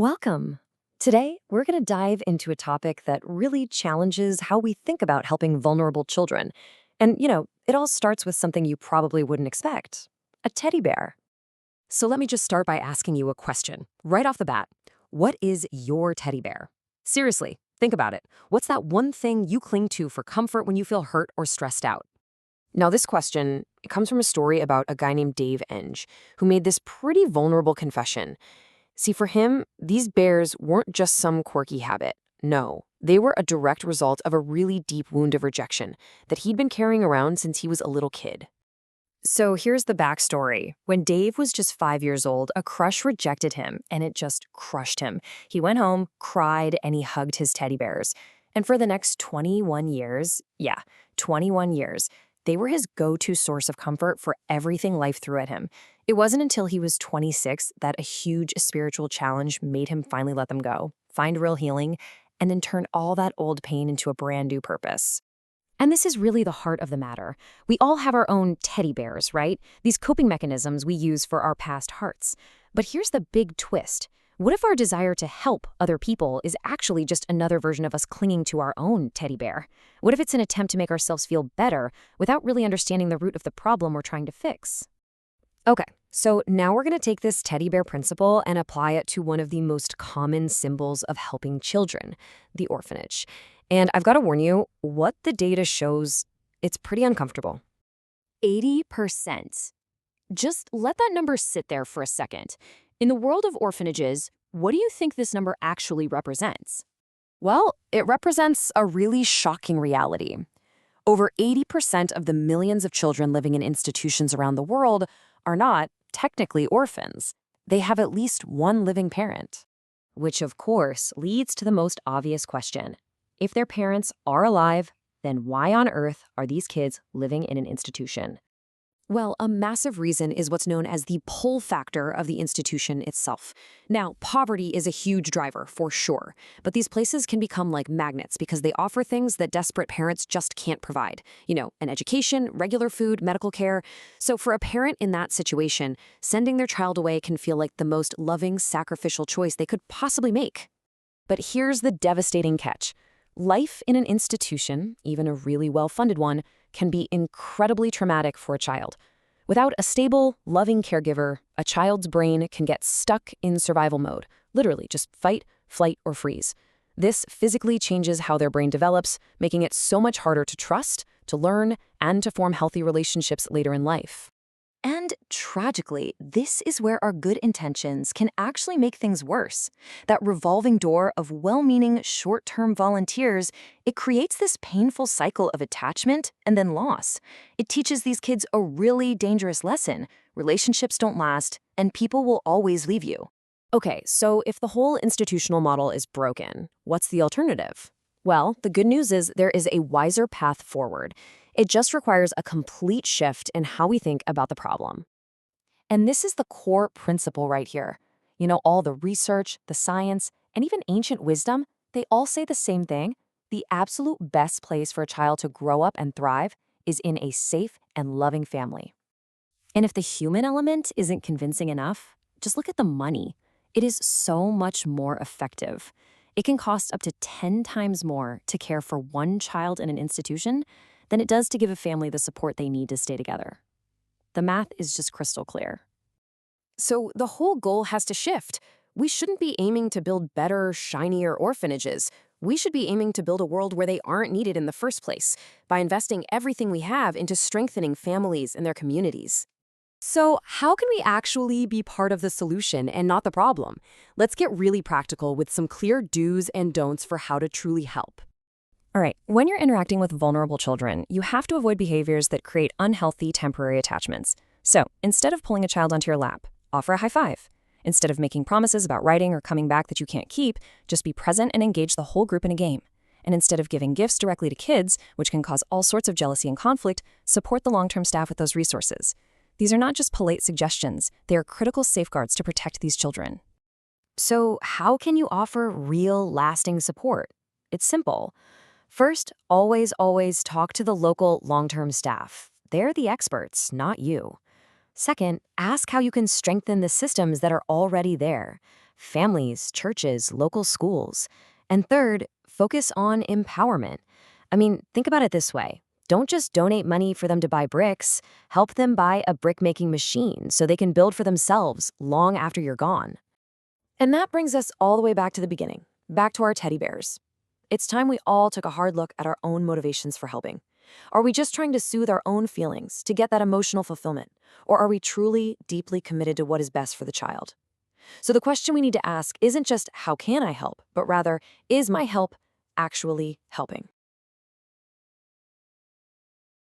Welcome. Today, we're going to dive into a topic that really challenges how we think about helping vulnerable children. And it all starts with something you probably wouldn't expect: a teddy bear. So let me just start by asking you a question right off the bat. What is your teddy bear? Seriously, think about it. What's that one thing you cling to for comfort when you feel hurt or stressed out? Now, this question it comes from a story about a guy named Dave Enge, who made this pretty vulnerable confession. See, for him, these bears weren't just some quirky habit. No, they were a direct result of a really deep wound of rejection that he'd been carrying around since he was a little kid. So here's the backstory. When Dave was just 5 years old, a crush rejected him, and it just crushed him. He went home, cried, and he hugged his teddy bears. And for the next 21 years, 21 years, they were his go-to source of comfort for everything life threw at him. It wasn't until he was 26 that a huge spiritual challenge made him finally let them go, find real healing, and then turn all that old pain into a brand new purpose. And this is really the heart of the matter. We all have our own teddy bears, right? These coping mechanisms we use for our past hurts. But here's the big twist. What if our desire to help other people is actually just another version of us clinging to our own teddy bear? What if it's an attempt to make ourselves feel better without really understanding the root of the problem we're trying to fix? Okay, so now we're going to take this teddy bear principle and apply it to one of the most common symbols of helping children, the orphanage. And I've got to warn you, what the data shows, it's pretty uncomfortable. 80%. Just let that number sit there for a second. In the world of orphanages, what do you think this number actually represents? Well, it represents a really shocking reality. Over 80% of the millions of children living in institutions around the world are not technically orphans. They have at least one living parent. Which, of course, leads to the most obvious question. If their parents are alive, then why on earth are these kids living in an institution? Well, a massive reason is what's known as the pull factor of the institution itself. Now, poverty is a huge driver, for sure, but these places can become like magnets because they offer things that desperate parents just can't provide. An education, regular food, medical care. So for a parent in that situation, sending their child away can feel like the most loving, sacrificial choice they could possibly make. But here's the devastating catch. Life in an institution, even a really well-funded one, can be incredibly traumatic for a child. Without a stable, loving caregiver, a child's brain can get stuck in survival mode, literally just fight, flight, or freeze. This physically changes how their brain develops, making it so much harder to trust, to learn, and to form healthy relationships later in life. And tragically, this is where our good intentions can actually make things worse. That revolving door of well-meaning, short-term volunteers, it creates this painful cycle of attachment and then loss. It teaches these kids a really dangerous lesson. Relationships don't last, and people will always leave you. Okay, so if the whole institutional model is broken, what's the alternative? Well, the good news is there is a wiser path forward. It just requires a complete shift in how we think about the problem. And this is the core principle right here. All the research, the science, and even ancient wisdom, they all say the same thing. The absolute best place for a child to grow up and thrive is in a safe and loving family. And if the human element isn't convincing enough, just look at the money. It is so much more effective. It can cost up to 10 times more to care for one child in an institution than it does to give a family the support they need to stay together. The math is just crystal clear. So the whole goal has to shift. We shouldn't be aiming to build better, shinier orphanages. We should be aiming to build a world where they aren't needed in the first place, by investing everything we have into strengthening families and their communities. So how can we actually be part of the solution and not the problem? Let's get really practical with some clear do's and don'ts for how to truly help. All right, when you're interacting with vulnerable children, you have to avoid behaviors that create unhealthy temporary attachments. So instead of pulling a child onto your lap, offer a high five. Instead of making promises about writing or coming back that you can't keep, just be present and engage the whole group in a game. And instead of giving gifts directly to kids, which can cause all sorts of jealousy and conflict, support the long-term staff with those resources. These are not just polite suggestions, they are critical safeguards to protect these children. So how can you offer real, lasting support? It's simple. First, always talk to the local long-term staff. They're the experts, not you. Second, ask how you can strengthen the systems that are already there. families, churches, local schools. And third, focus on empowerment. I mean, think about it this way. Don't just donate money for them to buy bricks. Help them buy a brick-making machine so they can build for themselves long after you're gone. And that brings us all the way back to the beginning, back to our teddy bears. It's time we all took a hard look at our own motivations for helping. Are we just trying to soothe our own feelings to get that emotional fulfillment? Or are we truly, deeply committed to what is best for the child? So the question we need to ask isn't just, how can I help? But rather, is my help actually helping?